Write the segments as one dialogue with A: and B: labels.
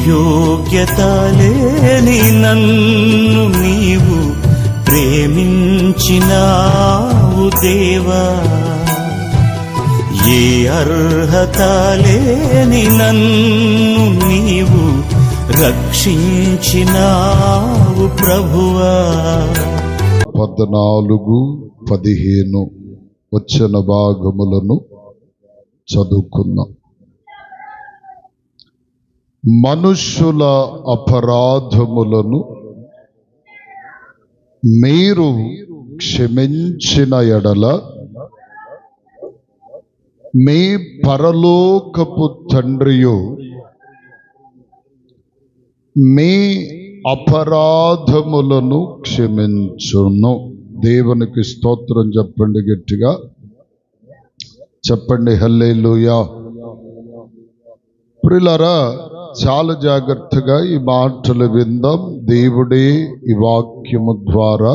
A: యోగ్యత లేని నన్ను నీవు ప్రేమించినావు దేవా, ఏ అర్హత లేని నన్ను నీవు రక్షించినావు ప్రభువా.
B: 14-15 వచన భాగములను చదువుకుందాం. మనుష్యుల అపరాధములను మీరు క్షమించిన ఎడల మీ పరలోకపు తండ్రియు మీ అపరాధములను క్షమించును. దేవునికి స్తోత్రం చెప్పండి, గట్టిగా చెప్పండి హల్లెలూయా. ప్రియులారా, చాలా జాగ్రత్తగా ఈ మాటలు విందాం. దేవుడే ఈ వాక్యము ద్వారా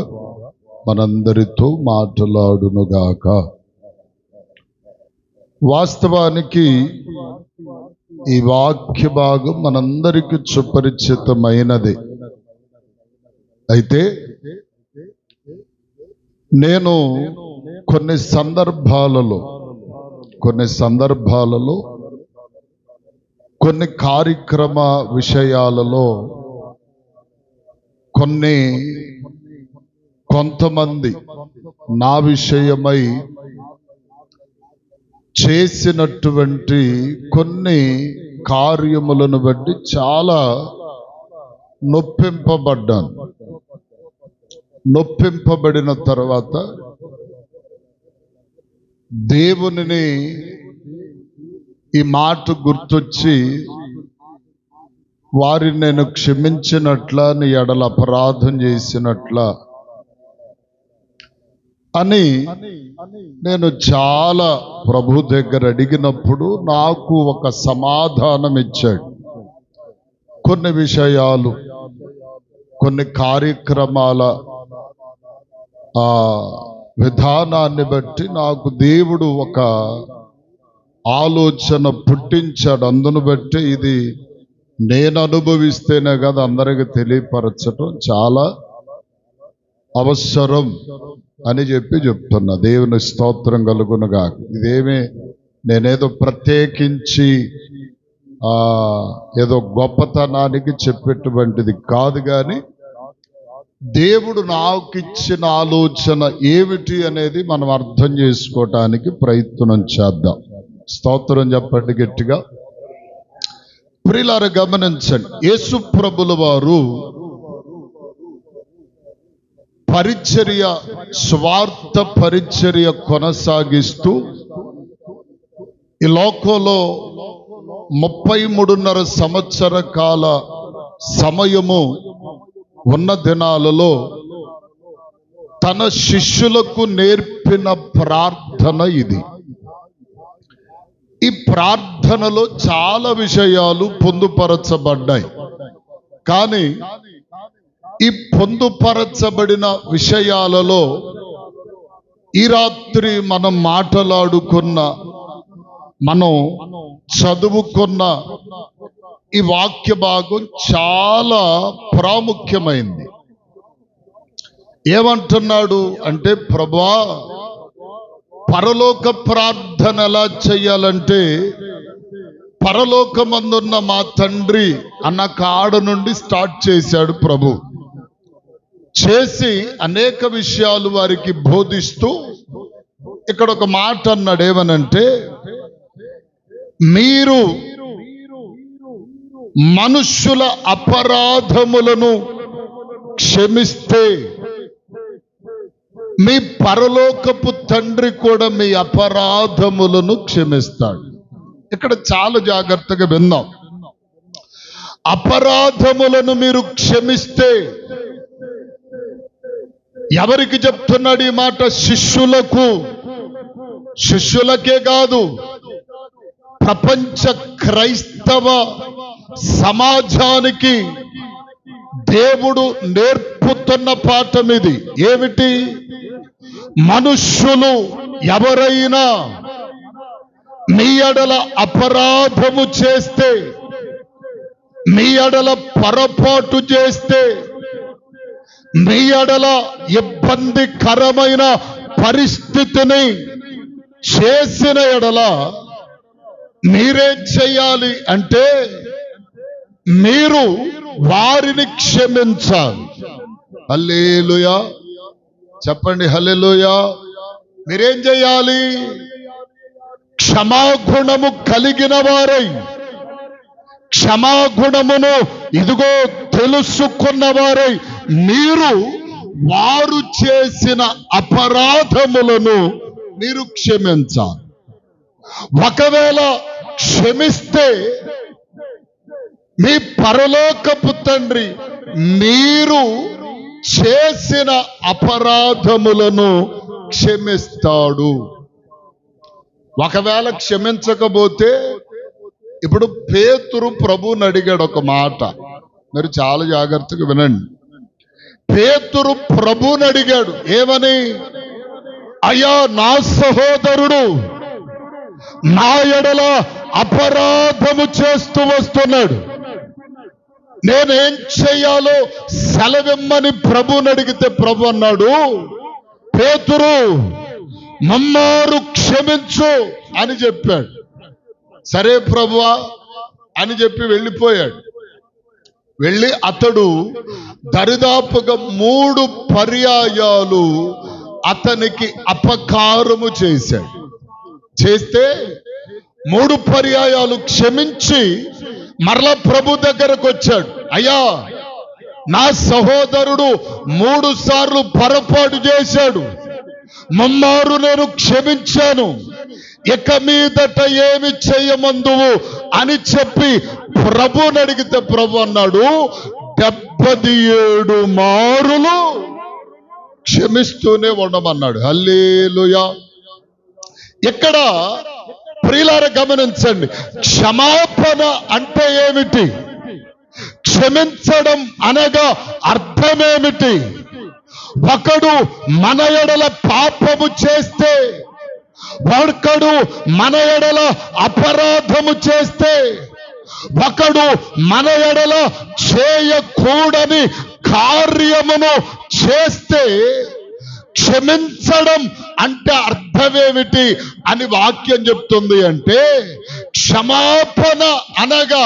B: మనందరితో మాట్లాడునుగాక. వాస్తవానికి ఈ వాక్య భాగం మనందరికీ సుపరిచితమైనది. అయితే నేను కొన్ని సందర్భాలలో కొన్ని కార్యక్రమ విషయాలలో కొంతమంది నా విషయమై చేసినటువంటి కొన్ని కార్యములను బట్టి చాలా నొప్పింపబడిన తర్వాత దేవునిని ఈ మాట గుర్తొచ్చి వారిని నేను క్షమించినట్ల, నీ ఎడల అపరాధం చేసినట్ల అని నేను చాలా ప్రభు దగ్గర అడిగినప్పుడు నాకు ఒక సమాధానం ఇచ్చాడు. కొన్ని విషయాలు, కొన్ని కార్యక్రమాల విధానాన్ని బట్టి నాకు దేవుడు ఒక ఆలోచన పుట్టించాడు. అందును బట్టి ఇది నేను అనుభవిస్తేనే కదా అందరికి తెలియపరచటం చాలా అవసరం అని చెప్తున్నా. దేవుని స్తోత్రం కలుగునుగా. ఇదేమీ నేనేదో ప్రత్యేకించి ఏదో గొప్పతనానికి చెప్పేటువంటిది కాదు, కానీ దేవుడు నాకు ఇచ్చిన ఆలోచన ఏమిటి అనేది మనం అర్థం చేసుకోవటానికి ప్రయత్నం చేద్దాం. స్తోత్రం చెప్పండి గట్టిగా. ప్రియులారా, గమనించండి, యేసు ప్రభుల వారు పరిచర్య, స్వార్థ పరిచర్య కొనసాగిస్తూ ఈ లోకంలో 33.5 సంవత్సర కాల సమయము ఉన్న దినాలలో తన శిష్యులకు నేర్పిన ప్రార్థన ఇది. ఈ ప్రార్థనలో చాలా విషయాలు పొందుపరచబడ్డాయి. కానీ ఈ పొందుపరచబడిన విషయాలలో ఈ రాత్రి మనం మనం చదువుకున్న ఈ వాక్య భాగం చాలా ప్రాముఖ్యమైంది. ఏమంటున్నాడు అంటే, ప్రభువా, పరలోక ప్రార్థన ఎలా చెయ్యాలంటే, పరలోకమందున్న మా తండ్రి అన్న కాడ నుండి స్టార్ట్ చేశాడు ప్రభు. చేసి అనేక విషయాలు వారికి బోధిస్తూ ఇక్కడ ఒక మాట అన్నాడు. ఏమనంటే, మీరు మనుష్యుల అపరాధములను క్షమిస్తే మీ పరలోకపు తండ్రి కూడా మీ అపరాధములను క్షమిస్తాడు. ఇక్కడ చాలా జాగ్రత్తగా విన్నాం. అపరాధములను మీరు క్షమిస్తే, ఎవరికి చెప్తున్నాడు ఈ మాట? శిష్యులకే కాదు, ప్రపంచ క్రైస్తవ సమాజానికి దేవుడు నేర్పుతున్న పాఠం ఇది. ఏమిటి? మనుష్యులు ఎవరైనా మీ ఎడల అపరాధము చేస్తే మీ ఎడల పొరపాటు చేస్తే, మీ ఎడల ఇబ్బందికరమైన పరిస్థితిని చేసిన ఎడల మీరేం చెయ్యాలి అంటే మీరు వారిని క్షమించాలి. హల్లెలూయా చెప్పండి, హల్లెలూయా. మీరేం చేయాలి? క్షమాగుణము కలిగిన వారై, క్షమాగుణమును ఇదిగో తెలుసుకున్న వారై మీరు వారు చేసిన అపరాధములను మీరు క్షమించాలి. ఒకవేళ క్షమిస్తే మీ పరలోకపు తండ్రి మీరు చేసిన అపరాధములను క్షమిస్తాడు. ఒకవేళ క్షమించకపోతే, ఇప్పుడు పేతురు ప్రభువుని అడిగాడు ఒక మాట, మీరు చాలా జాగ్రత్తగా వినండి. పేతురు ప్రభువుని అడిగాడు ఏమని? అయ్యా, నా సహోదరుడు నా ఎడల అపరాధము చేస్తూ వస్తున్నాడు, నేనేం చెయ్యాలో సెలవిమ్మని ప్రభువుని అడిగితే ప్రభు అన్నాడు, పేతురు మమ్మారు క్షమించు అని చెప్పాడు. సరే ప్రభువా అని చెప్పి వెళ్ళిపోయాడు. వెళ్ళి అతడు దరిదాపుగా 3 పర్యాయాలు అతనికి అపకారము చేశాడు. చేస్తే 3 పర్యాయాలు క్షమించి మరలా ప్రభు దగ్గరకు వచ్చాడు. అయ్యా, నా సహోదరుడు 3 సార్లు పొరపాటు చేశాడు, మమ్మారు నేను క్షమించాను, ఇక మీదట ఏమి చేయమందువు అని చెప్పి ప్రభుని అడిగితే ప్రభు అన్నాడు, 77 మారులు క్షమిస్తూనే ఉండమన్నాడు. హల్లెలూయా. ఇక్కడ ప్రియులారా గమనించండి, క్షమాపణ అంటే ఏమిటి? క్షమించడం అనగా అర్థమేమిటి? ఒకడు మన ఎడల పాపము చేస్తే, ఒకడు మన ఎడల అపరాధము చేస్తే, ఒకడు మన ఎడల చేయకూడని కార్యమును చేస్తే క్షమించడం అంటే అర్థమేమిటి అని వాక్యం చెప్తుంది అంటే, క్షమాపణ అనగా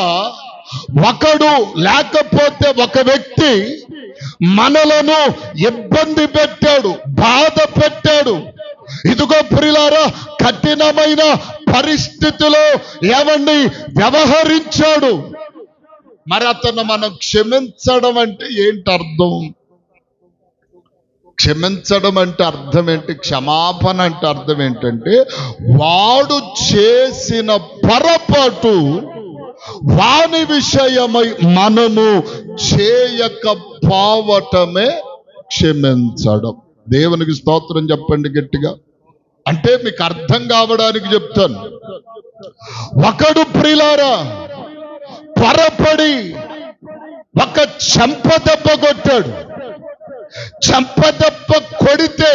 B: ఒకడు లేకపోతే ఒక వ్యక్తి మనలను ఇబ్బంది పెట్టాడు, బాధ పెట్టాడు, ఇదిగో ప్రియులారా కఠినమైన పరిస్థితిలో ఏమండి వ్యవహరించాడు. మరి అతను మనం క్షమించడం అంటే ఏంటి అర్థం? క్షమించడం అంటే అర్థం ఏంటి? క్షమాపణ అంటే అర్థం ఏంటంటే, వాడు చేసిన పొరపాటు వాని విషయమై మనము చేయకపోవటమే క్షమించడం. దేవునికి స్తోత్రం చెప్పండి గట్టిగా. అంటే మీకు అర్థం కావడానికి చెప్తాను. ఒకడు ప్రియులారా పొరపడి ఒక చెంపదెబ్బ కొట్టాడు. చెంపదెబ్బ కొడితే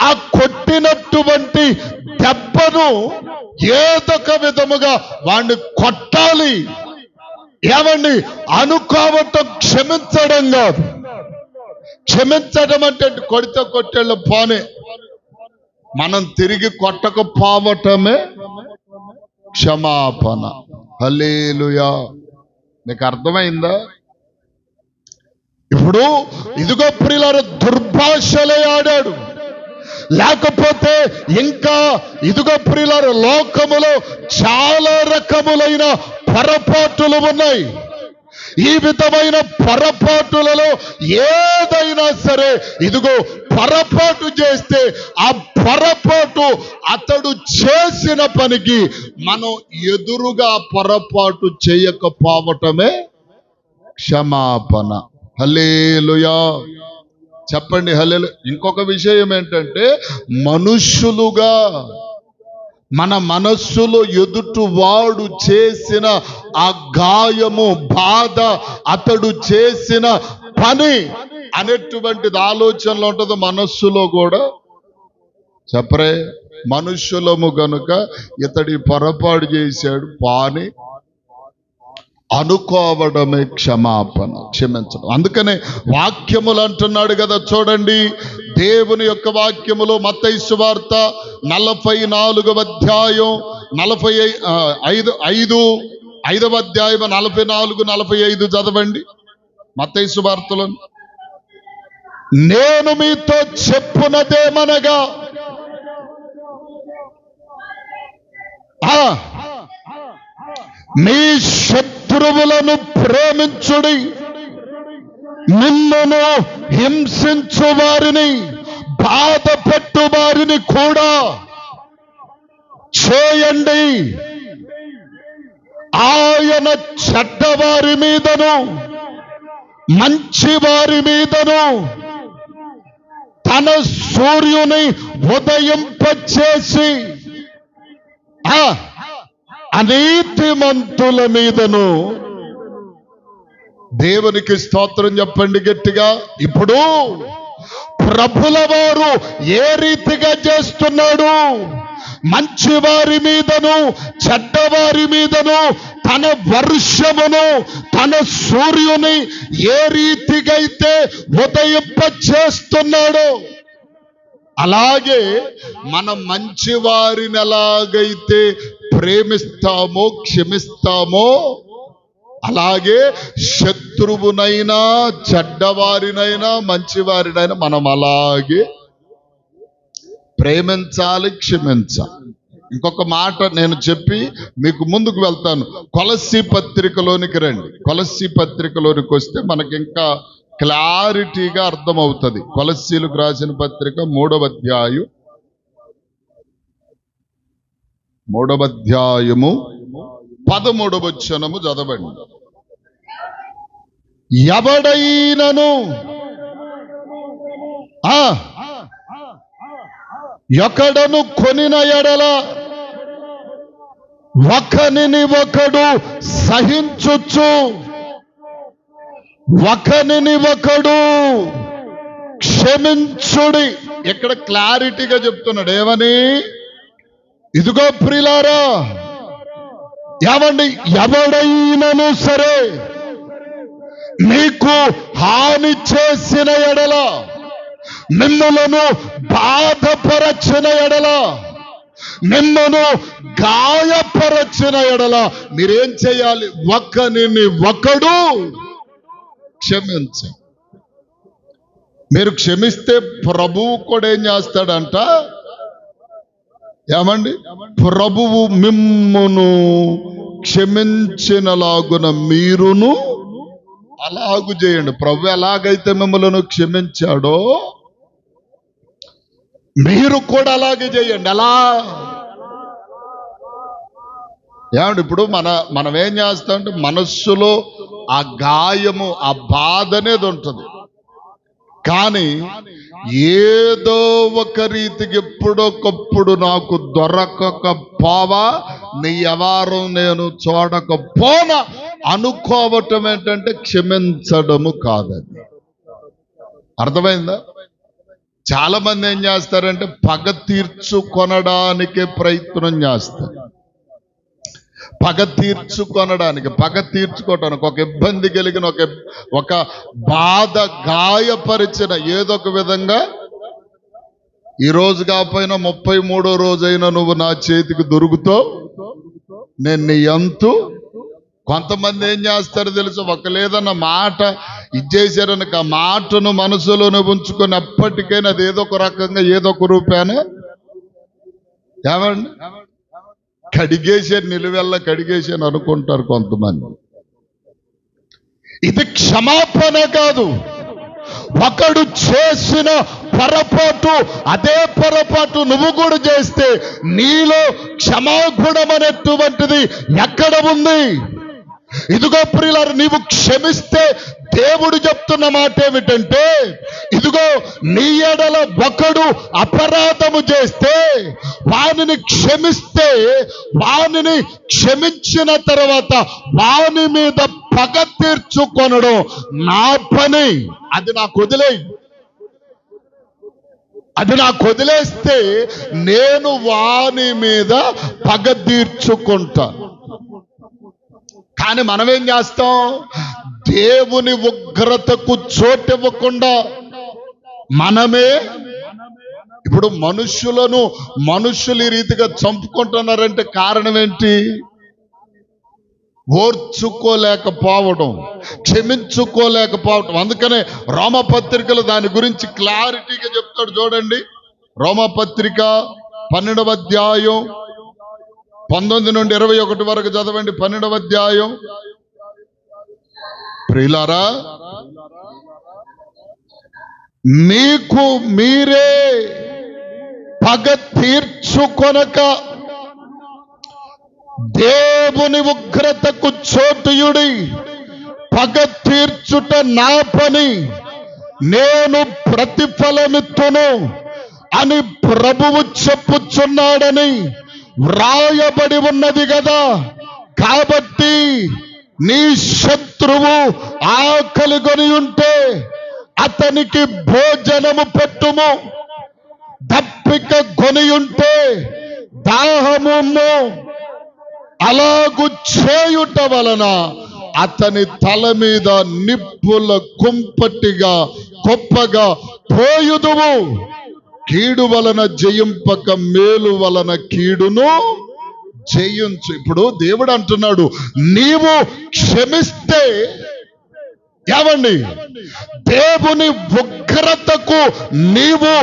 B: ఆ కొట్టినటువంటి దెబ్బను ఏదొక విధముగా వాడిని కొట్టాలి. ఏమండి అనుకోవటం క్షమించడం కాదు. క్షమించడం అంటే కొడితే కొట్టేళ్ళ పోనే, మనం తిరిగి కొట్టకపోవటమే క్షమాపణ. హల్లెలూయా. మీకు అర్థమైందా? ఇప్పుడు ఇదిగో ప్రియులారా దుర్భాషలే ఆడాడు, లేకపోతే ఇంకా ఇదిగో ప్రియులారా లోకములో చాలా రకములైన పొరపాటులు ఉన్నాయి. ఈ విధమైన పొరపాటులలో ఏదైనా సరే ఇదిగో పొరపాటు చేస్తే ఆ పొరపాటు అతడు చేసిన పనికి మనం ఎదురుగా పొరపాటు చేయకపోవటమే క్షమాపణ. హల్లెలూయా చెప్పండి, హల్లెలూయా. ఇంకొక విషయం ఏంటంటే, మనుష్యులుగా మన మనస్సులో ఎదుటి వాడు చేసిన ఆ గాయము, బాధ, అతడు చేసిన పని అనేటువంటిది ఆలోచనలో ఉంటుంది మనస్సులో కూడా. చెప్పరే, మనుష్యులము గనుక ఇతడి పొరపాటు చేశాడు పాని అనుకోవడమే క్షమాపణ, క్షమించడం. అందుకనే వాక్యములు అంటున్నాడు కదా, చూడండి దేవుని యొక్క వాక్యములో మత్తయి సువార్త 44వ అధ్యాయం 5వ అధ్యాయం 44-45 చదవండి. మత్తయి సువార్తలో, నేను మీతో చెప్పునదేమనగా మీ శత్రువులను ప్రేమించుడి, మిమ్మును హింసించు వారిని, బాధ పెట్టు వారిని కూడా చేయండి. ఆయన చెడ్డవారి మీదను మంచి వారి మీదను తన సూర్యుని ఉదయింపచేసి అనీతిమంతుల మీదను, దేవునికి స్తోత్రం చెప్పండి గట్టిగా. ఇప్పుడు ప్రభుల వారు ఏ రీతిగా చేస్తున్నాడు? మంచి వారి మీదను చెడ్డవారి మీదను తన వర్షమును, తన సూర్యుని ఏ రీతిగా అయితే ఉదయింప చేస్తున్నాడో, అలాగే మనం మంచి వారిని ఎలాగైతే ప్రేమిస్తామో, క్షమిస్తామో, అలాగే శత్రువునైనా చెడ్డవారినైనా మంచివారినైనా మనం అలాగే ప్రేమించాలి, క్షమించాలి. ఇంకొక మాట నేను చెప్పి మీకు ముందుకు వెళ్తాను. కొలస్సీ పత్రికలోనికి రండి. కొలస్సీ పత్రికలోనికి వస్తే మనకి ఇంకా క్లారిటీగా అర్థమవుతుంది. కొలస్సీలకు రాసిన పత్రిక 3వ అధ్యాయం 13వ వచనము చదవండి. ఎవడైనను ఒకడను కొనిన ఎడల ఒకనిని ఒకడు సహించుచు, ఒకనిని ఒకడు క్షమించుడి. ఇక్కడ క్లారిటీగా చెప్తున్నాడు. ఏమని? ఇదిగో ప్రియులారా, ఏమండి, ఎవడైనను సరే మీకు హాని చేసిన ఎడల, మిమ్ములను బాధపరచిన ఎడల, మిమ్మను గాయపరచిన ఎడల మీరేం చేయాలి? ఒకనిని ఒకడు క్షమించండి. మీరు క్షమిస్తే ప్రభువు కూడా ఏం చేస్తాడంట? ఏమండి? ప్రభువు మిమ్మును క్షమించినలాగున మీరును అలాగు చేయండి. ప్రభు ఎలాగైతే మిమ్మల్ని క్షమించాడో మీరు కూడా అలాగే చేయండి. అలా ఏమండి? ఇప్పుడు మనం ఏం చేస్తామంటే మనస్సులో ఆ గాయము, ఆ బాధ అనేది ఉంటుంది. కానీ ఏదో ఒక రీతికి ఎప్పుడొకప్పుడు నాకు దొరకకపోవా, నీ వ్యవహారం నేను చూడకపోనా అనుకోవటం ఏంటంటే క్షమించడము కాదని. అర్థమైందా? చాలా మంది ఏం చేస్తారంటే పగ తీర్చుకొనడానికే ప్రయత్నం చేస్తారు. పగ తీర్చుకోవటానికి ఒక ఇబ్బంది కలిగిన ఒక బాధ గాయపరిచిన ఏదో ఒక విధంగా ఈ రోజు కాకపోయినా 33వ రోజైనా నువ్వు నా చేతికి దొరుకుతావు, నేను నీ అంతు. కొంతమంది ఏం చేస్తారో తెలుసు, ఒక లేదన్న మాట ఇచ్చేసారని ఆ మాటను మనసులోనే ఉంచుకొని అప్పటికైనా అది ఏదో ఒక రకంగా ఏదో ఒక రూపాన ఏమండి కడిగేసాను, నిలువెల్ల కడిగేసాను అనుకుంటారు కొంతమంది. ఇది క్షమాపణ కాదు. ఒకడు చేసిన పొరపాటు, అదే పొరపాటు నువ్వు కూడా చేస్తే నీలో క్షమాగుణం అనేటువంటిది ఎక్కడ ఉంది? ఇదిగో ప్రియులారా, నీవు క్షమిస్తే దేవుడు చెప్తున్న మాట ఏమిటంటే, ఇదిగో నీ ఎడల ఒకడు అపరాధము చేస్తే వానిని క్షమిస్తే, వానిని క్షమించిన తర్వాత వాని మీద పగ తీర్చుకొనడం నా పని. అది నాకు వదిలేస్తే నేను వాని మీద పగ తీర్చుకుంటా. కానీ మనమేం చేస్తాం? దేవుని ఉగ్రతకు చోటివ్వకుండా మనమే ఇప్పుడు మనుషులు ఈ రీతిగా చంపుకుంటున్నారంటే కారణం ఏంటి? ఓర్చుకోలేకపోవడం, క్షమించుకోలేకపోవడం. అందుకనే రోమపత్రికలు దాని గురించి క్లారిటీగా చెప్తాడు. చూడండి, రోమపత్రిక 12వ అధ్యాయం 19 నుండి 21 వరకు చదవండి. 12వ అధ్యాయం. ప్రియులారా, మీకు మీరే పగ తీర్చుకొనక దేవుని ఉగ్రతకు చోటుయుడి. పగ తీర్చుట నా పని, నేను ప్రతిఫలమిత్తును అని ప్రభువు చెప్పుచున్నాడని వ్రాయబడి ఉన్నది కదా. కాబట్టి నీ శత్రువు ఆకలి కొని ఉంటే అతనికి భోజనము పెట్టుము, దప్పిక కొని ఉంటే దాహమును. అలాగు చేయుట వలన అతని తల మీద నిప్పుల కుంపటిగా గొప్పగా పోయుదువు. కీడు వలన జయింపక మేలు వలన కీడును జయించు. ఇప్పుడు దేవుడు అంటున్నాడు, నీవు క్షమిస్తే ఏమండి, దేవుని ఉగ్రతకు నీవు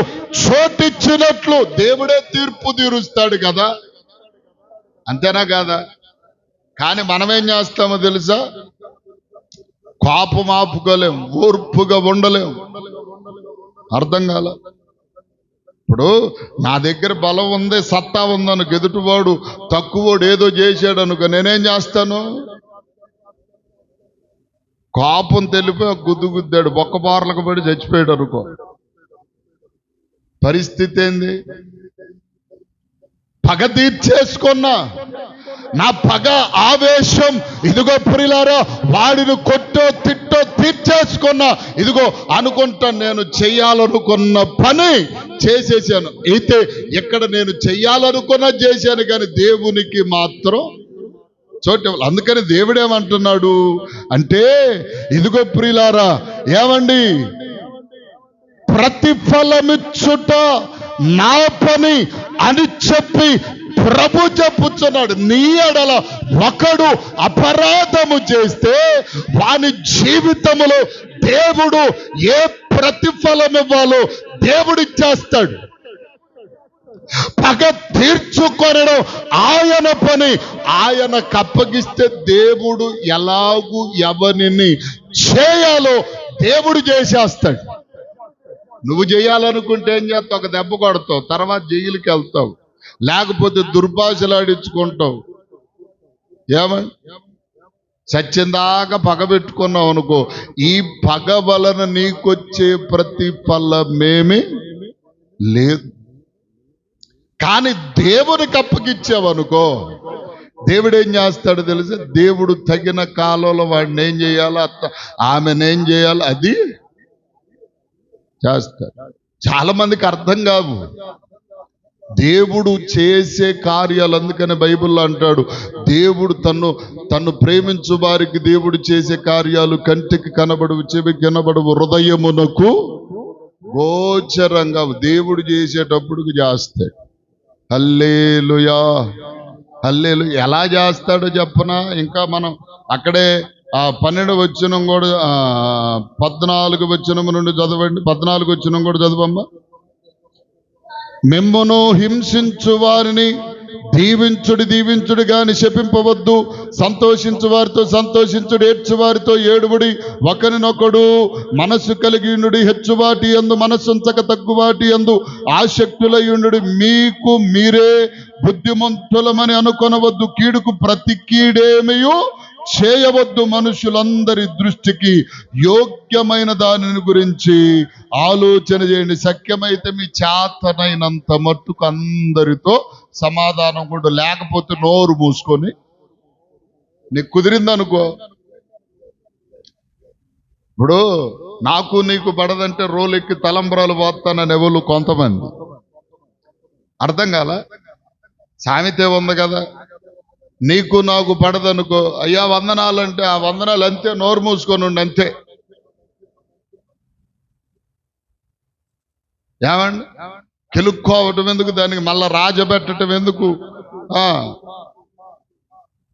B: చోటిచ్చినట్లు దేవుడే తీర్పు తీరుస్తాడు కదా. అంతేనా కాదా? కానీ మనమేం చేస్తామో తెలుసా? కోపం ఆపుకోలేం, ఓర్పుగా ఉండలేం. అర్థం కాల. ఇప్పుడు నా దగ్గర బలం ఉంది, సత్తా ఉందనుకో, ఎదుటివాడు తక్కువోడు ఏదో చేశాడు అనుకో, నేనేం చేస్తాను? కోపం తెలిపి గుద్దుగుద్దాడు, బొక్కబార్లకు పడి చచ్చిపోయాడు అనుకో, పరిస్థితి ఏంది? పగ తీర్చేసుకున్నా, నా పగ ఆవేశం ఇదిగో ప్రియులారా, వాడిని కొట్టో తిట్టో తీర్చేసుకున్నా, ఇదిగో అనుకుంటా నేను చెయ్యాలనుకున్న పని చేసేసాను. అయితే ఇక్కడ నేను చెయ్యాలనుకున్నా చేశాను, కానీ దేవునికి మాత్రం చోటు. అందుకని దేవుడేమంటున్నాడు అంటే, ఇదిగో ప్రియులారా, ఏమండి, ప్రతిఫలమిచ్చుట నా పని అని చెప్పి ప్రభు చెప్పుచున్నాడు. నీ ఎడల ఒకడు అపరాధము చేస్తే వాని జీవితములో దేవుడు ఏ ప్రతిఫలం ఇవ్వాలో దేవుడు ఇచ్చేస్తాడు. పగ తీర్చుకొనడం ఆయన పని. ఆయనకు అప్పగిస్తే దేవుడు ఎలాగూ ఎవరిని చేయాలో దేవుడు చేసేస్తాడు. నువ్వు చేయాలనుకుంటే ఏం చేస్తావు? ఒక దెబ్బ కొడతావు, తర్వాత జైలుకి వెళ్తావు, లేకపోతే దుర్భాషలాడించుకుంటావు. ఏమని సత్యందాకా పగ పెట్టుకున్నావు అనుకో, ఈ పగ వలన నీకొచ్చే ప్రతిఫలమేమి లేదు. కానీ దేవునికి అప్పగిచ్చావనుకో, దేవుడు ఏం చేస్తాడు తెలుసా? దేవుడు తగిన కాలంలో వాడిని ఏం చేయాలో, ఆమెనేం చేయాలో అది చేస్తాడు. చాలా మందికి అర్థం కావు దేవుడు చేసే కార్యాలు. అందుకని బైబిల్లో అంటాడు, దేవుడు తన్ను ప్రేమించు వారికి దేవుడు చేసే కార్యాలు కంటికి కనబడవు, చెవికి కనబడవు, హృదయమునకు గోచరంగా దేవుడు చేసేటప్పుడు చేస్తాడు. హల్లెలూయా, హల్లెలూయా. ఎలా చేస్తాడో చెప్పనా? ఇంకా మనం అక్కడే 12వ వచనం కూడా 14వ వచనం నుండి చదవండి. 14వ వచనం కూడా చదవమ్మా. మిమ్మును హింసించు వారిని దీవించుడు గాని శపింపవద్దు. సంతోషించు వారితో సంతోషించుడు, ఏడ్చు వారితో ఏడుబడి. ఒకరినొకడు మనస్సు కలిగి ఉండు, హెచ్చువాటి యందు మనస్సుంచక తగ్గువాటి యందు ఆసక్తులయుండు. మీకు మీరే బుద్ధిమంతులమని అనుకొనవద్దు. కీడుకు ప్రతి కీడేమియు చేయవద్దు. మనుషులందరి దృష్టికి యోగ్యమైన దానిని గురించి ఆలోచన చేయండి. శక్యమైతే మీ చేతనైనంత మట్టుకు అందరితో సమాధానం కూడా, లేకపోతే నోరు మూసుకొని నీకు కుదిరిందనుకో. ఇప్పుడు నాకు నీకు పడదంటే రోలెక్కి తలంబ్రాలు పోతానని ఎవరు కొంతమంది. అర్థం కాల? సామెతే ఉంది కదా, నీకు నాకు పడదనుకో, అయ్యా వందనాలంటే ఆ వందనాలు అంతే, నోరు మూసుకొని ఉండి అంతే. ఏమండి, కెలుక్కోవటం ఎందుకు, దానికి మళ్ళా రాజబెట్టడం ఎందుకు?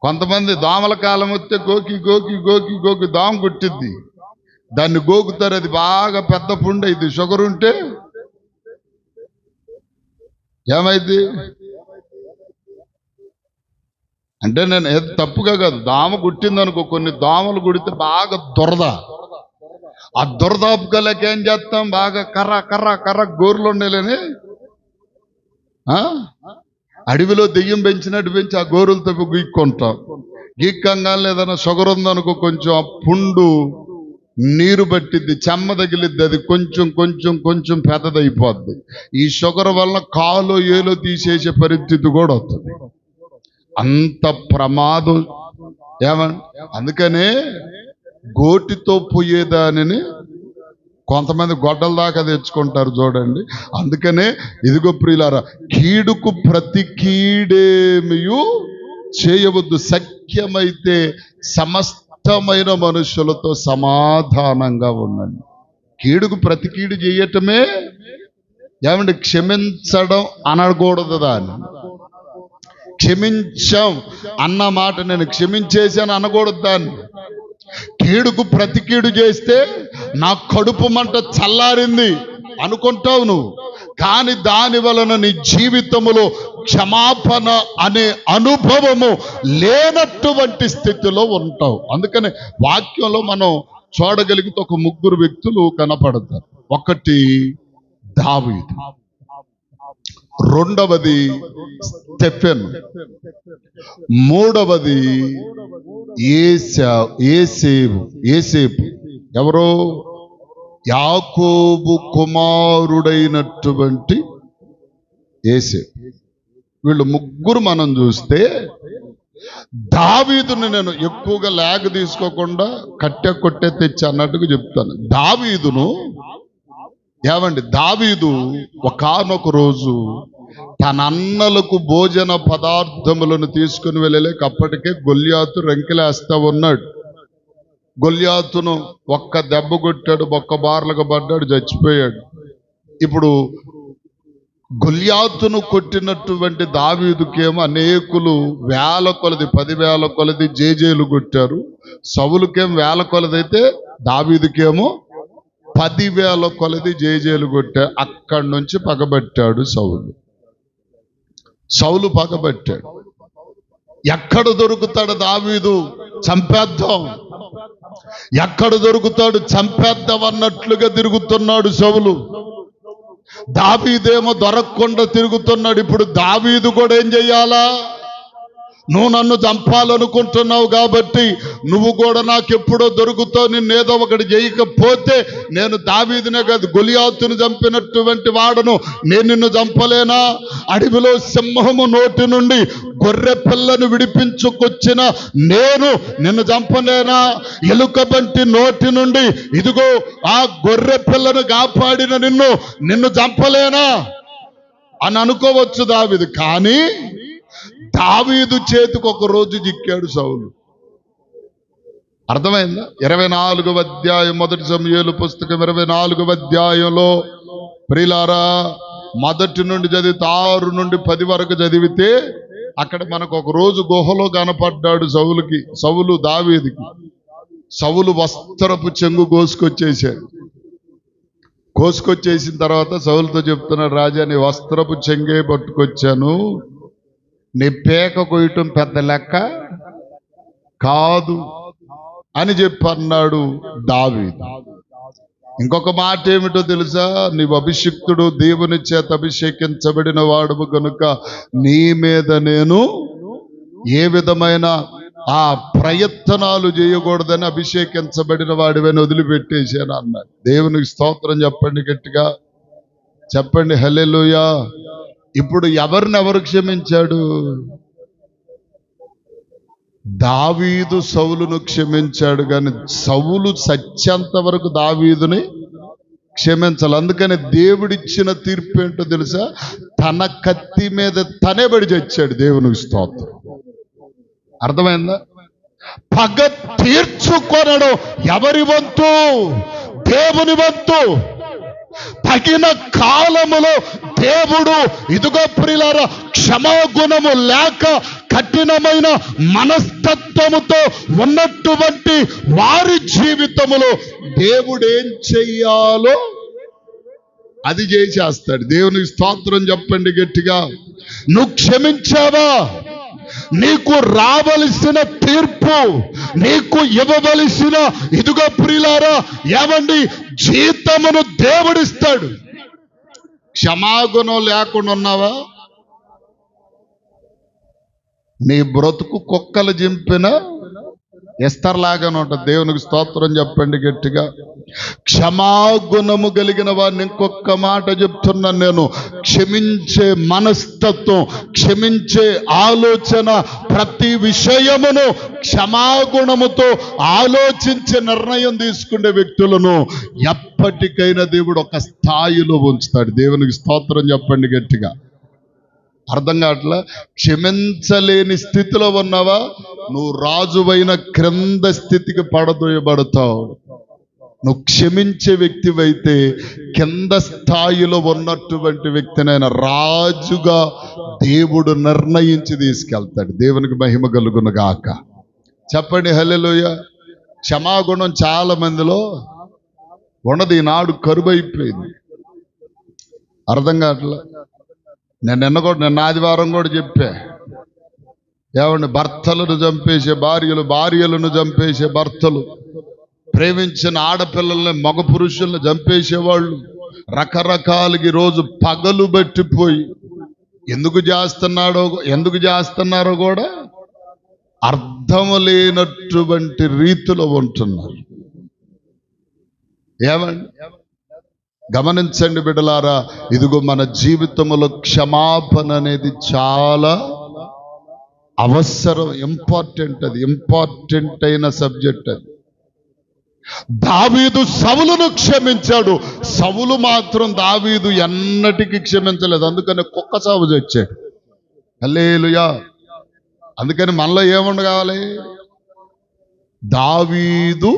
B: కొంతమంది దోమల కాలం వస్తే గోకి గోకి గోకి గోకి దోమ కుట్టిద్ది, దాన్ని గోకుతారు, అది బాగా పెద్ద పుండు అయింది. షుగర్ ఉంటే ఏమైంది అంటే, నేను ఏది తప్పుగా కాదు, దోమ కుట్టిందనుకో, కొన్ని దోమలు కుడితే బాగా దురద, ఆ దురదాపుకలకి ఏం చేస్తాం, బాగా కర్ర కర్ర కర్ర గోర్లు ఉండేలేని అడవిలో దెయ్యం పెంచినట్టు పెంచి ఆ గోరులతో గీక్కుంటాం. గీక్కంగా ఏదైనా షుగర్ ఉందనుకో, కొంచెం ఆ పుండు నీరు పట్టిద్ది, చెమ్మ తగిలిద్ది, అది కొంచెం కొంచెం కొంచెం పెద్దదైపోద్ది. ఈ షుగర్ వల్ల కాలు ఏలో తీసేసే పరిస్థితి కూడా వస్తుంది. అంత ప్రమాదం. ఏమండి, అందుకనే గోటితో పోయేదానిని కొంతమంది గొడ్డల దాకా తెచ్చుకుంటారు చూడండి. అందుకనే ఇదిగో ప్రియులారా, కీడుకు ప్రతి కీడేమియు చేయవద్దు, సఖ్యమైతే సమస్తమైన మనుషులతో సమాధానంగా ఉండండి. కీడుకు ప్రతి కీడు చేయటమే ఏమండి, క్షమించడం అనకూడదు. దాన్ని క్షమించాం అన్న మాట, నేను క్షమించేసాను అనకూడదు. దాన్ని కీడుకు ప్రతి కీడు చేస్తే నా కడుపు మంట చల్లారింది అనుకుంటావు నువ్వు, కానీ దాని వలన నీ జీవితములో క్షమాపణ అనే అనుభవము లేనటువంటి స్థితిలో ఉంటావు. అందుకని వాక్యంలో మనం చూడగలిగితే ఒక ముగ్గురు వ్యక్తులు కనపడతారు. ఒకటి దావీదు, రెండవది స్టెఫెన్, మూడవది ఏసేపు. ఎవరో యాకోబు కుమారుడైనటువంటి ఏసేపు. వీళ్ళు ముగ్గురు మనం చూస్తే, దావీదుని నేను ఎక్కువగా లాగ్ తీసుకోకుండా కట్టె కొట్టే తెచ్చి అన్నట్టుగా చెప్తాను. దావీదు ఒకానొక రోజు తన అన్నలకు భోజన పదార్థములను తీసుకుని వెళ్ళలేక అప్పటికే గొల్యాతు రంకెలేస్తా ఉన్నాడు. గొల్యాతును ఒక్క దెబ్బ కొట్టాడు, ఒక్క బార్లకు పడ్డాడు, చచ్చిపోయాడు. ఇప్పుడు గొల్యాతును కొట్టినటువంటి దావీదుకేమో అనేకులు వేల కొలది, 10,000 కొలది జేజేలు కొట్టారు. సౌలుకేం వేల కొలది అయితే దావీదుకేమో 10,000 కొలది జేజేలు కొట్టారు. అక్కడి నుంచి పగబట్టాడు సౌలు పగబట్టాడు. ఎక్కడ దొరుకుతాడు దావీదు, చంపేద్దాం, ఎక్కడ దొరుకుతాడు చంపేద్దాం అన్నట్లుగా తిరుగుతున్నాడు సౌలు. దావీదేమో దొరకకుండా తిరుగుతున్నాడు. ఇప్పుడు దావీదు కూడా ఏం చెయ్యాలా, నువ్వు నన్ను చంపాలనుకుంటున్నావు కాబట్టి నువ్వు కూడా నాకు ఎప్పుడో దొరుకుతావు, నిన్నేదో ఒకటి చేయకపోతే నేను దావీదునే కాదు, గొలియాతును చంపినటువంటి వాడను, నేను నిన్ను చంపలేనా? అడవిలో సింహము నోటి నుండి గొర్రె పిల్లను విడిపించుకొచ్చిన నేను నిన్ను చంపలేనా? ఎలుకబంటి నోటి నుండి ఇదిగో ఆ గొర్రె పిల్లను కాపాడిన నిన్ను చంపలేనా అని అనుకోవచ్చు దావీదు. కానీ దావీదు చేతికి ఒక రోజు చిక్కాడు సౌలు. అర్థమైందా? 24వ అధ్యాయం, 1 సమూయేలు పుస్తకం 24వ అధ్యాయంలో ప్రియులారా, మొదటి నుండి చదివితే 6 నుండి 10 వరకు చదివితే అక్కడ మనకు ఒక రోజు గుహలో కనపడ్డాడు సౌలు దావీదుకి. సౌలు వస్త్రపు చెంగు కోసుకొచ్చేసిన తర్వాత సౌలుతో చెప్తున్నాడు, రాజా నీ వస్త్రపు చెంగే పట్టుకొచ్చాను, నీ పేక కొయ్యటం పెద్ద లెక్క కాదు అని చెప్పన్నాడు దావీదు. ఇంకొక మాట ఏమిటో తెలుసా, నీవు అభిషిక్తుడు, దేవుని చేత అభిషేకించబడిన వాడువు కనుక నీ మీద నేను ఏ విధమైన ఆ ప్రయత్నాలు చేయకూడదని అభిషేకించబడిన వాడివని వదిలిపెట్టేశాను అన్నాడు. దేవునికి స్తోత్రం చెప్పండి, గట్టిగా చెప్పండి హల్లెలూయా. ఇప్పుడు ఎవరు క్షమించాడు? దావీదు సౌలును క్షమించాడు, కానీ సౌలు సత్యంత వరకు దావీదుని క్షమించాలి. అందుకని దేవుడిచ్చిన తీర్పు ఏంటో తెలుసా, తన కత్తి మీద తనే పడి చచ్చాడు. దేవునికి స్తోత్రం. అర్థమైందా? పగ తీర్చుకొనడం ఎవరి వంతు? దేవుని వంతు. తగిన కాలములో దేవుడు ఇదిగో ప్రియులారా క్షమాగుణము లేక కఠినమైన మనస్తత్వముతో ఉన్నటువంటి వారి జీవితములో దేవుడు ఏం చెయ్యాలో అది చేసేస్తాడు. దేవునికి స్తోత్రం చెప్పండి గట్టిగా. నువ్వు క్షమించావా? నీకు రావలసిన తీర్పు, నీకు ఇవ్వవలసిన ఇదిగో ప్రియులారా ఏమండి జీతమును దేవుడిస్తాడు. క్షమాగుణం లేకుండా ఉన్నావా? నీ బ్రతుకు కుక్కలు జింపిన ఎస్తర్లాగానే ఉంటుంది. దేవునికి స్తోత్రం చెప్పండి గట్టిగా. క్షమాగుణము కలిగిన వారిని ఇంకొక మాట చెప్తున్నాను నేను. క్షమించే మనస్తత్వం, క్షమించే ఆలోచన, ప్రతి విషయమును క్షమాగుణముతో ఆలోచించే నిర్ణయం తీసుకునే వ్యక్తులను ఎప్పటికైనా దేవుడు ఒక స్థాయిలో ఉంచుతాడు. దేవునికి స్తోత్రం చెప్పండి గట్టిగా. అర్థం కావట్లా? క్షమించలేని స్థితిలో ఉన్నావా? నువ్వు రాజువైన క్రింద స్థితికి పడదోయబడతావు. నువ్వు క్షమించే వ్యక్తివైతే కింద స్థాయిలో ఉన్నటువంటి వ్యక్తినైనా రాజుగా దేవుడు నిర్ణయించి తీసుకెళ్తాడు. దేవునికి మహిమ కలుగును గాక. చెప్పండి హల్లెలూయా. క్షమాగుణం చాలా మందిలో ఉన్నది. ఈనాడు కరువైపోయింది. అర్థం కావట్లా? నిన్న ఆదివారం కూడా చెప్పా. ఏమండి, భర్తలను చంపేసే భార్యలు, భార్యలను చంపేసే భర్తలు, ప్రేమించిన ఆడపిల్లల్ని మగ పురుషుల్ని చంపేసేవాళ్ళు రకరకాలుగా రోజు పగలు బట్టిపోయి ఎందుకు చేస్తున్నారో కూడా అర్థం లేనటువంటి రీతిలో ఉంటున్నారు. ఏమండి, గమనించండి బిడ్డలారా. ఇదిగో మన జీవితంలో క్షమాపణ అనేది చాలా అవసరం, ఇంపార్టెంట్. అది ఇంపార్టెంట్ అయిన సబ్జెక్ట్. అది దావీదు సౌలును క్షమించాడు. సౌలు మాత్రం దావీదు ఎన్నటికీ క్షమించలేదు. అందుకని కుక్క సాగు తెచ్చాడు. హల్లెలూయా. అందుకని మనలో ఏముండగాలి? దావీదు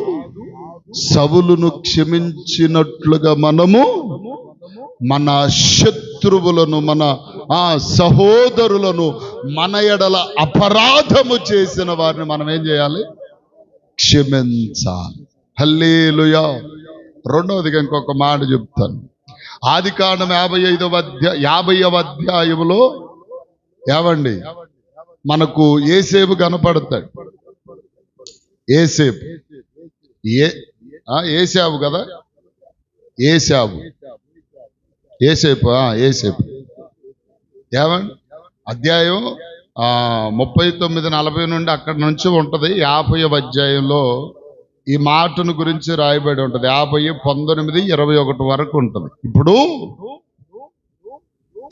B: సౌలును క్షమించినట్లుగా మనము మన శత్రువులను, మన సహోదరులను, మన ఎడల అపరాధము చేసిన వారిని మనం ఏం చేయాలి? క్షమించాలి. హల్లెలూయా. రెండవదిగా ఇంకొక మాట చెప్తాను. ఆదికాండం 50వ అధ్యాయంలో ఏమండి మనకు యేసేపు కనపడతాడు. యేసేపు ఏశావు కదా, ఏసేపు ఏమండి అధ్యాయం 39-40 నుండి అక్కడి నుంచి ఉంటది. 50వ అధ్యాయంలో ఈ మాటను గురించి రాయబడి ఉంటది. 50, 19, 21 వరకు ఉంటది. ఇప్పుడు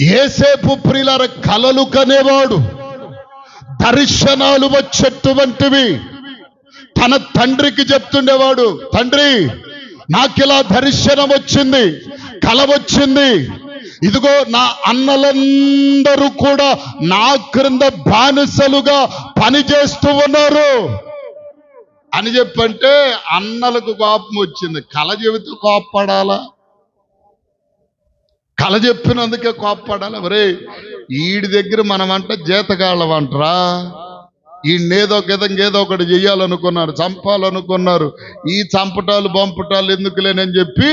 B: యేసేపు ప్రియులార కలలు కనేవాడు, దర్శనాలు వచ్చేటువంటివి. తన తండ్రికి చెప్తుండేవాడు, తండ్రి నాకిలా దర్శనం వచ్చింది, కల వచ్చింది. ఇదిగో నా అన్నలందరూ కూడా నా క్రింద బానిసలుగా పనిచేస్తూ ఉన్నారు అని చెప్పంటే అన్నలకు కోపం వచ్చింది. కల చెబితే కోప్పడాలా? కల చెప్పినందుకే కోప్పడాలా? మరే ఈడి దగ్గర మనమంట జీతగాళ్ళమంటరా? ఈయనేదో ఏదో ఒకటి చెయ్యాలనుకున్నారు, చంపాలనుకున్నారు. ఈ చంపటాలు పంపటాలు ఎందుకులేనని చెప్పి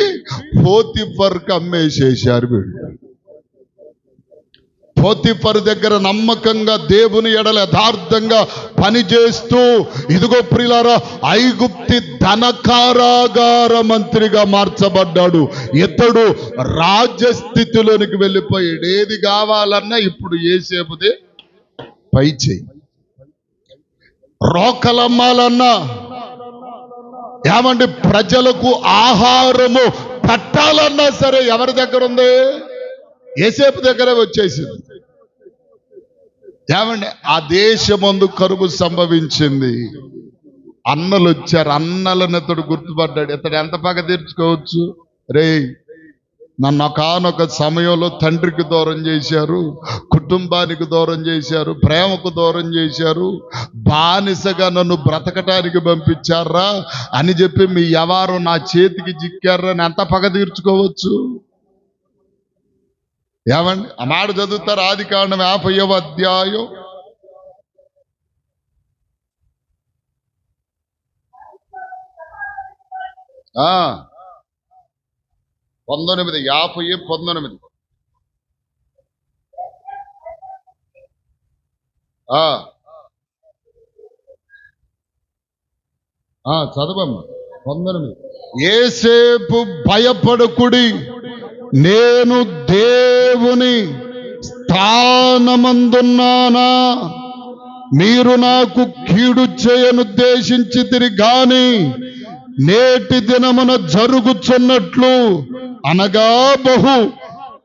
B: పోతిఫర్కి అమ్మేసేశారు వీళ్ళు. పోతిఫర్ దగ్గర నమ్మకంగా దేవుని ఎడల యథార్థంగా పనిచేస్తూ ఇదిగో ప్రియులారా ఐగుప్తి ధనకారాగార మంత్రిగా మార్చబడ్డాడు. ఇతడు రాజస్థితిలోనికి వెళ్ళిపోయాడు. ఏది కావాలన్నా ఇప్పుడు యేసేపుదే పై చేయి. రోకలమ్మాలన్నా, ఏమండి ప్రజలకు ఆహారము పెట్టాలన్నా సరే ఎవరి దగ్గర ఉంది? యేసేపు దగ్గరే వచ్చేసింది. ఏమండి ఆ దేశమందు కరువు సంభవించింది. అన్నలు వచ్చారు. అన్నలను ఇతడు గుర్తుపడ్డాడు. ఇతడు ఎంత పగ తీర్చుకోవచ్చు? రే నన్ను ఒకానొక సమయంలో తండ్రికి దూరం చేశారు, కుటుంబానికి దూరం చేశారు, ప్రేమకు దూరం చేశారు, బానిసగా నన్ను బ్రతకటానికి పంపించారా అని చెప్పి మీ ఎవరు నా చేతికి చిక్కారా అని ఎంత పగ తీర్చుకోవచ్చు? ఏమండి ఆ మాట చదువుతారు, ఆదికాండం 50వ అధ్యాయం 19 చదవమ్మా 19. ఏసేపు భయపడకుడి, నేను దేవుని స్థానమందున్నానా, మీరు నాకు కీడు చేయనుద్దేశించితిరి గాని నేటి దినమున జరుగుచున్నట్లు అనగా బహు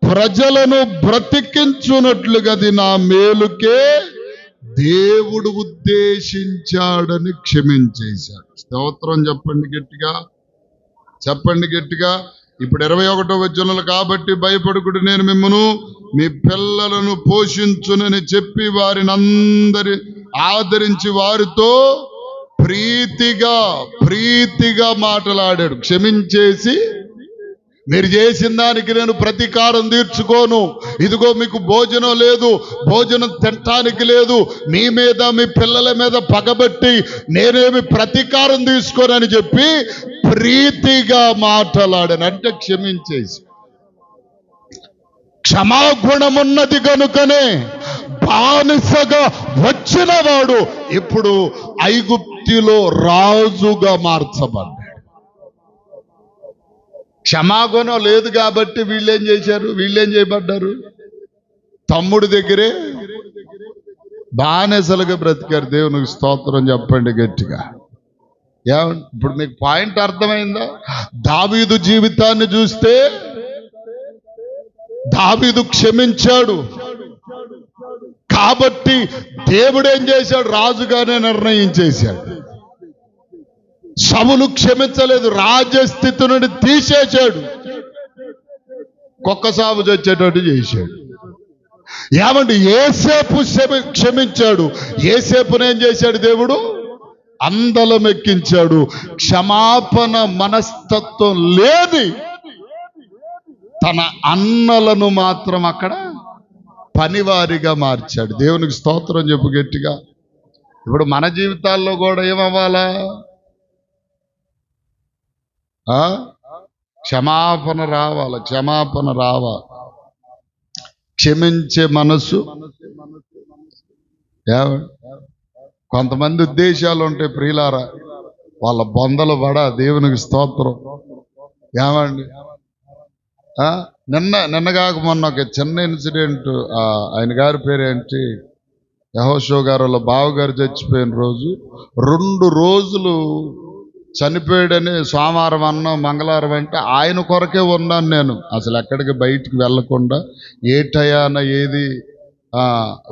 B: ప్రజలను బ్రతికించున్నట్లుగా అది నా మేలుకే దేవుడు ఉద్దేశించాడని క్షమించేశాడు. స్తోత్రం చెప్పండి గట్టిగా, చెప్పండి గట్టిగా. ఇప్పుడు 21వ వచనంలో, కాబట్టి భయపడకుడు, నేను మిమ్మును మీ పిల్లలను పోషించునని చెప్పి వారిని అందరి ఆదరించి వారితో ప్రీతిగా మాట్లాడాడు. క్షమించేసి, మీరు చేసిన దానికి నేను ప్రతీకారం తీర్చుకోను, ఇదిగో మీకు భోజనం లేదు, భోజనం తినటానికి లేదు, మీ మీద మీ పిల్లల మీద పగబట్టి నేనేమి ప్రతీకారం తీసుకోనని చెప్పి ప్రీతిగా మాట్లాడాను. అంటే క్షమించేసి, క్షమాగుణమున్నది కనుకనే బానిసగా వచ్చిన వాడు ఇప్పుడు ఐగుప్తిలో రాజుగా మార్చబడ్డాడు. క్షమాగుణం లేదు కాబట్టి వీళ్ళేం చేశారు, వీళ్ళేం చేయబడ్డారు? తమ్ముడి దగ్గరే బానిసలుగా బ్రతికారు. దేవునికి స్తోత్రం చెప్పండి గట్టిగా. ఇప్పుడు మీకు పాయింట్ అర్థమైందా? దావీదు జీవితాన్ని చూస్తే దావీదు క్షమించాడు కాబట్టి దేవుడు ఏం చేశాడు? రాజుగానే నిర్ణయించేశాడు. సౌలు క్షమించలేదు, రాజస్థితి నుండి తీసేశాడు, కుక్క సాగు వచ్చేటట్టు చేశాడు. ఏమంటే ఏసేపు క్షమించాడు, ఏసేపును ఏం చేశాడు? దేవుడు అందలం ఎక్కించాడు. క్షమాపణ మనస్తత్వం లేని తన అన్నలను మాత్రం అక్కడ పనివారిగా మార్చాడు. దేవునికి స్తోత్రం చెప్పు గట్టిగా. ఇప్పుడు మన జీవితాల్లో కూడా ఏమవ్వాలా? క్షమాపణ రావాలి, క్షమాపణ రావాలి, క్షమించే మనసు. కొంతమంది ఉద్దేశాలు ఉంటాయి ప్రియులారా, వాళ్ళ బొందలు పడ. దేవునికి స్తోత్రం. ఏమండి నిన్నగాక మొన్న ఒక చిన్న ఇన్సిడెంట్, ఆయన గారి పేరేంటి, యెహోషువ గారు వాళ్ళ బావగారు చచ్చిపోయిన రోజు 2 రోజులు చనిపోయాడని సోమవారం అన్నం మంగళవారం అంటే ఆయన కొరకే ఉన్నాను నేను. అసలు ఎక్కడికి బయటికి వెళ్లకుండా ఏ టయాన ఏది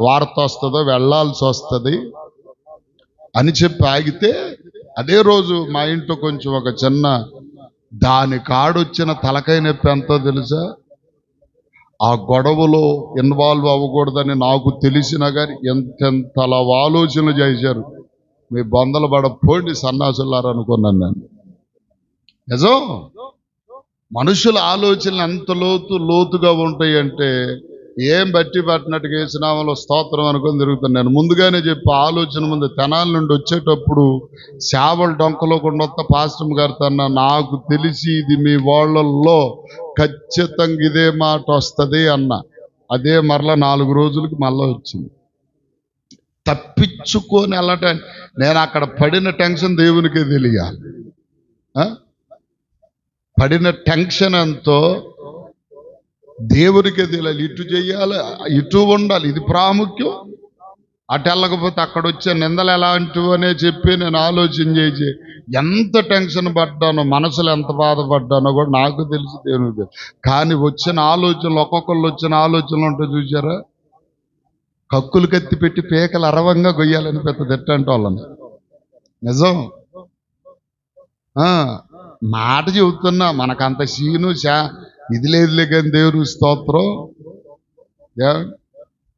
B: వార్త వస్తుందో వెళ్ళాల్సి వస్తుంది అని చెప్పి ఆగితే, అదే రోజు మా ఇంట్లో కొంచెం ఒక చిన్న దాని కాడొచ్చిన తలకాయ నొప్పి ఎంతో తెలుసా? ఆ గొడవలో ఇన్వాల్వ్ అవ్వకూడదని నాకు తెలిసినా కానీ ఎంతెంతలా ఆలోచనలు చేశారు. మీ బొందలు పడపోండి సన్నాసులారు అనుకున్నాను నేను. నిజం, మనుషుల ఆలోచనలు ఎంత లోతుగా ఉంటాయి అంటే ఏం బట్టి పట్టినట్టుగా వేసినామలో స్తోత్రం అనుకొని తిరుగుతాను నేను. ముందుగానే చెప్పి ఆలోచన ముందు తెనాల నుండి వచ్చేటప్పుడు సేవలు డొంకలో కూడా పాస్టర్ గారు తన నాకు తెలిసి ఇది మీ వాళ్ళల్లో ఖచ్చితంగా ఇదే మాట వస్తుంది అన్న. అదే మరలా 4 రోజులకి మళ్ళీ వచ్చింది. తప్పించుకొని వెళ్ళటం, నేను అక్కడ పడిన టెన్షన్ దేవునికే తెలియాలి. పడిన టెన్షన్ ఎంతో దేవునికే తెలియాలి. ఇటు చెయ్యాలి, ఇటు ఉండాలి, ఇది ప్రాముఖ్యం. అటు వెళ్ళకపోతే అక్కడ వచ్చే నిందలు ఎలాంటివి అనే చెప్పి నేను ఆలోచన చేసి ఎంత టెన్షన్ పడ్డానో, మనసులో ఎంత బాధపడ్డానో కూడా నాకు తెలుసు, దేవునికి తెలుసు. కానీ వచ్చిన ఆలోచనలు, ఒక్కొక్కళ్ళు వచ్చిన ఆలోచనలు ఉంటే చూసారా, కక్కులు కత్తి పెట్టి పేకలు అరవంగా గొయ్యాలని పెద్ద తిట్టంటే వాళ్ళని. నిజం, మాట చెబుతున్నా. మనకంత సీను ఇది లేదులే కానీ దేవుని స్తోత్రం.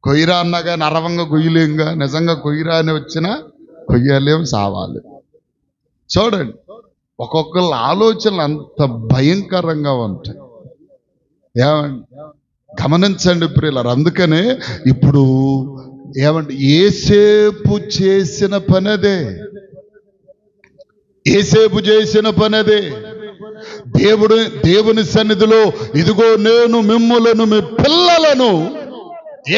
B: కొయ్యరా అన్నా కానీ అరవంగా కొయ్యలేంగా, నిజంగా కొయ్యరా అని వచ్చినా కొయ్యలేం, సావాలి. చూడండి, ఒక్కొక్కళ్ళ ఆలోచనలు అంత భయంకరంగా ఉంటాయి. ఏమండి గమనించండి ప్రియులారా. అందుకనే ఇప్పుడు ఏమండి ఏసేపు చేసిన పనదే, ఏసేపు చేసిన పనదే. దేవుని సన్నిధిలో ఇదిగో నేను మిమ్ములను మీ పిల్లలను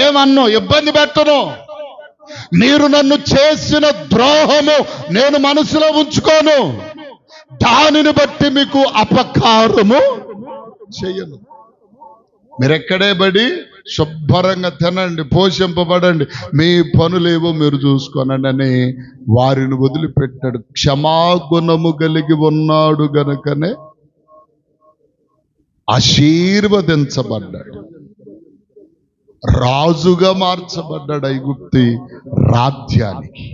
B: ఏమన్నో ఇబ్బంది పెట్టను, మీరు నన్ను చేసిన ద్రోహము నేను మనసులో ఉంచుకోను, దానిని బట్టి మీకు అపకారము చేయను. మీరెక్కడే బడి శుభ్రంగా తినండి, పోషింపబడండి, మీ పనులేవో మీరు చూసుకోనండి అని వారిని వదిలిపెట్టాడు. క్షమాగుణము కలిగి ఉన్నాడు గనుకనే ఆశీర్వదించబడ్డాడు, రాజుగా మార్చబడ్డాడు ఐగుప్తి రాజ్యానికి.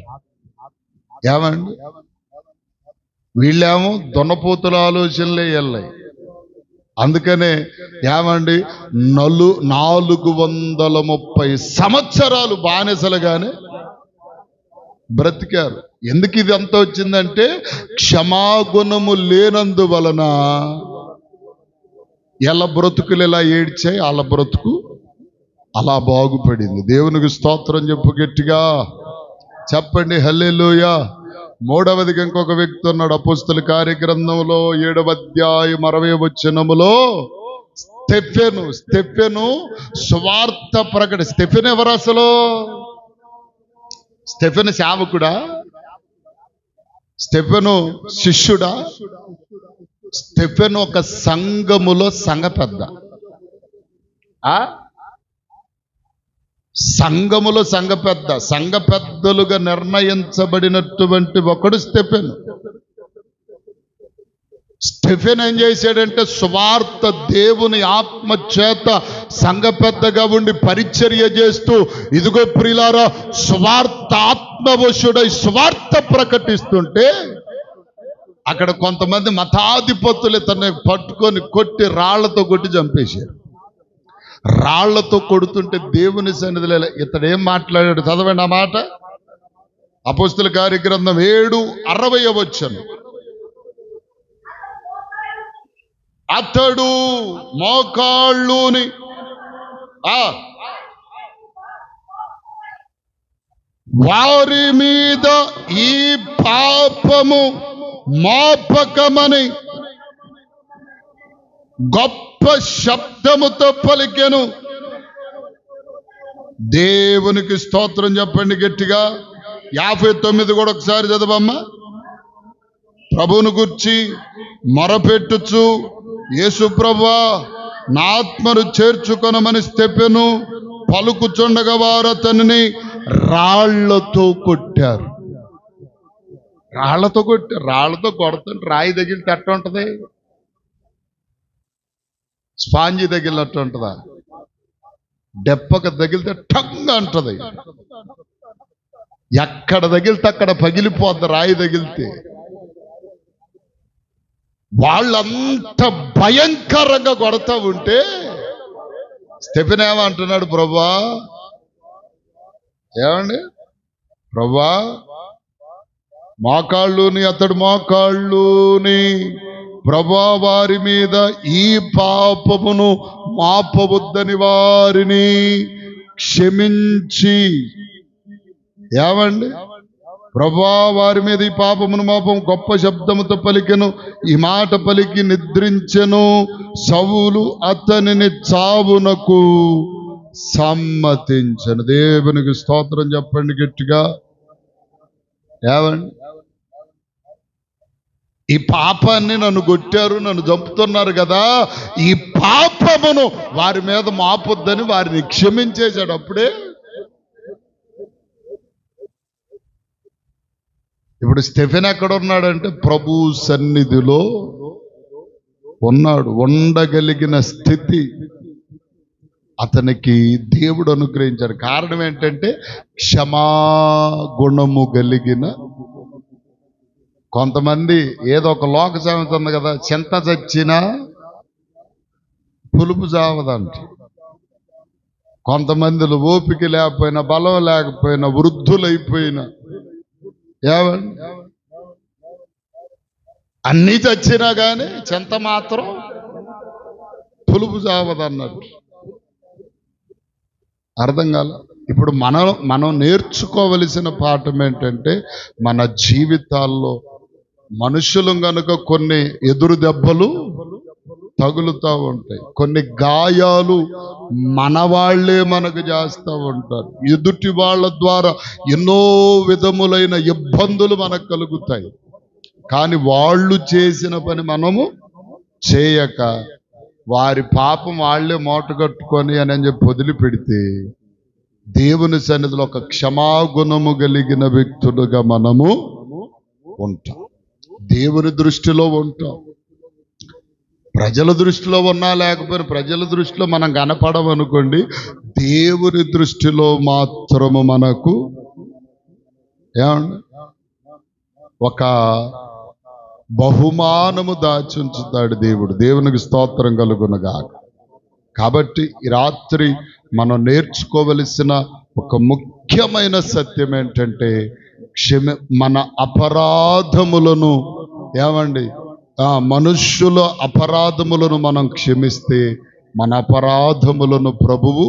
B: ఏమండి వీళ్ళేమో దున్నపోతుల ఆలోచనలే వెళ్ళాయి. అందుకనే ఏమండి 430 సంవత్సరాలు బానిసలుగానే బ్రతికారు. ఎందుకు ఇది అంత వచ్చిందంటే క్షమాగుణము లేనందువలన ఎలా బ్రతుకులు ఎలా ఏడ్చాయి, వాళ్ళ బ్రతుకు అలా బాగుపడింది. దేవునికి స్తోత్రం చెప్పు గట్టిగా చెప్పండి హల్లెలూయా. మూడవదిగా ఇంకొక వ్యక్తి ఉన్నాడు. అపోస్తల కార్యగ్రంథంలో 7వ అధ్యాయం 60వ వచనములో స్టెఫెను సువార్త ప్రకట. స్టెఫెను ఎవరు అసలు? స్టెఫెను సేవకుడా? స్టెఫెను శిష్యుడా? స్టెఫెను ఒక సంఘములో సంఘ పెద్ద. సంఘములో సంఘ పెద్ద, సంఘ పెద్దలుగా నిర్ణయించబడినటువంటి ఒకడు స్టెఫెను. స్టెఫెన్ ఏం చేశాడంటే సువార్త దేవుని ఆత్మ చేత సంఘ పెద్దగా ఉండి పరిచర్య చేస్తూ ఇదిగో ప్రియులారా సువార్త ఆత్మవశుడై సువార్త ప్రకటిస్తుంటే అక్కడ కొంతమంది మతాధిపతులు ఇతన్ని పట్టుకొని కొట్టి రాళ్లతో కొట్టి చంపేశారు. రాళ్లతో కొడుతుంటే దేవుని సన్నిధిలో ఇతడు ఏం మాట్లాడాడు చదవండి ఆ మాట. అపోస్తల కార్యగ్రంథం 7:60 వచనం. అతడు మోకాళ్ళుని వారి మీద ఈ పాపము మోపకమని గొప్ప శబ్దముతో పలికెను. దేవునికి స్తోత్రం చెప్పండి గట్టిగా. 59 కూడా ఒకసారి చదవమ్మా. ప్రభువును గుర్చి మొరపెట్టుచు యేసు ప్రభువా నా ఆత్మను చేర్చుకొనమని స్టెఫెను పలుకుచుండగా వారు అతనిని రాళ్లతో కొట్టారు. రాళ్లతో కొడుతుంటే రాయి తగిలితే ఎట్ట ఉంటది? స్పాంజి తగిలినట్టు ఉంటుందా? దెబ్బకు తగిలితే టంగ్ అంటది. ఎక్కడ తగిలితే అక్కడ పగిలిపోద్ది రాయి తగిలితే. వాళ్ళంత భయంకరంగా కొడతా ఉంటే స్టెఫెన్ ఏమంటున్నాడు? ప్రభువా, ఏమండి ప్రభువా మోకాళ్ళుని, అతడు మోకాళ్ళుని, ప్రభువా వారి మీద ఈ పాపమును మాపవద్దని వారిని క్షమించి, ఏమండి ప్రభువా వారి మీద ఈ పాపమును మాపము గొప్ప శబ్దముతో పలికెను. ఈ మాట పలికి నిద్రించెను. సౌలు అతనిని చావునకు సమ్మతించెను. దేవునికి స్తోత్రం చెప్పండి గట్టిగా. ఏమండి ఈ పాపాన్ని నన్ను కొట్టారు, నన్ను చంపుతున్నారు కదా, ఈ పాపమును వారి మీద మాపొద్దని వారిని క్షమించేశాడు. అప్పుడే ఇప్పుడు స్టెఫెన్ ఎక్కడ ఉన్నాడంటే ప్రభు సన్నిధిలో ఉన్నాడు. ఉండగలిగిన స్థితి అతనికి దేవుడు అనుగ్రహించాడు. కారణం ఏంటంటే క్షమాగుణము కలిగిన. కొంతమంది ఏదో ఒక లోక సామెత ఉంది కదా, చింత చచ్చినా పులుపు జావదంట. కొంతమందిలో ఓపిక లేకపోయినా, బలం లేకపోయినా, వృద్ధులైపోయినా, ఏమండి అన్నీ చచ్చినా కానీ చెంత మాత్రం పులుపు జావదన్నట్టు. అర్థం కాల. ఇప్పుడు మనం నేర్చుకోవలసిన పాఠం ఏంటంటే, మన జీవితాల్లో మనుషులు గనుక కొన్ని ఎదురు దెబ్బలు తగులుతూ ఉంటాయి, కొన్ని గాయాలు మన వాళ్ళే మనకు చేస్తూ ఉంటారు, ఎదుటి వాళ్ళ ద్వారా ఎన్నో విధములైన ఇబ్బందులు మనకు కలుగుతాయి. కానీ వాళ్ళు చేసిన పని మనము చేయక వారి పాపం వాళ్ళే మూట కట్టుకొని అని చెప్పి వదిలిపెడితే దేవుని సన్నిధిలో ఒక క్షమాగుణము కలిగిన వ్యక్తులుగా మనము ఉంటాం. దేవుని దృష్టిలో ఉంటాం. ప్రజల దృష్టిలో ఉన్నా లేకపోయినా, ప్రజల దృష్టిలో మనం కనపడమనుకోండి, దేవుని దృష్టిలో మాత్రము మనకు ఏమండి ఒక బహుమానము దాచి ఉంచుతాడు దేవుడు. దేవునికి స్తోత్రం కలుగునుగాక. కాబట్టి ఈ రాత్రి మనం నేర్చుకోవలసిన ఒక ముఖ్యమైన సత్యం ఏంటంటే, మన అపరాధములను ఏమండి మనుష్యుల అపరాధములను మనం క్షమిస్తే మన అపరాధములను ప్రభువు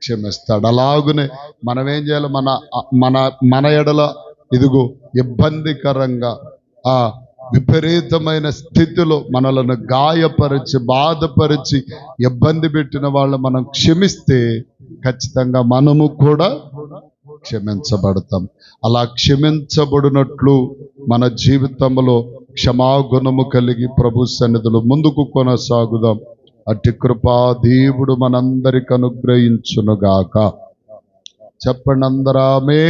B: క్షమిస్తాడు. అలాగునే మనం ఏం చేయాలి? మన మన మన ఎడల ఇదిగో ఇబ్బందికరంగా విపరీతమైన స్థితిలో మనలను గాయపరిచి, బాధపరిచి, ఇబ్బంది పెట్టిన వాళ్ళు మనం క్షమిస్తే ఖచ్చితంగా మనము కూడా క్షమించబడతాం. అలా క్షమించబడినట్లు మన జీవితంలో క్షమాగుణము కలిగి ప్రభు సన్నిధిలో ముందుకు కొనసాగుదాం. అట్టి కృపా దేవుడు మనందరికి అనుగ్రహించునుగాక. చెప్పండి అందరామే.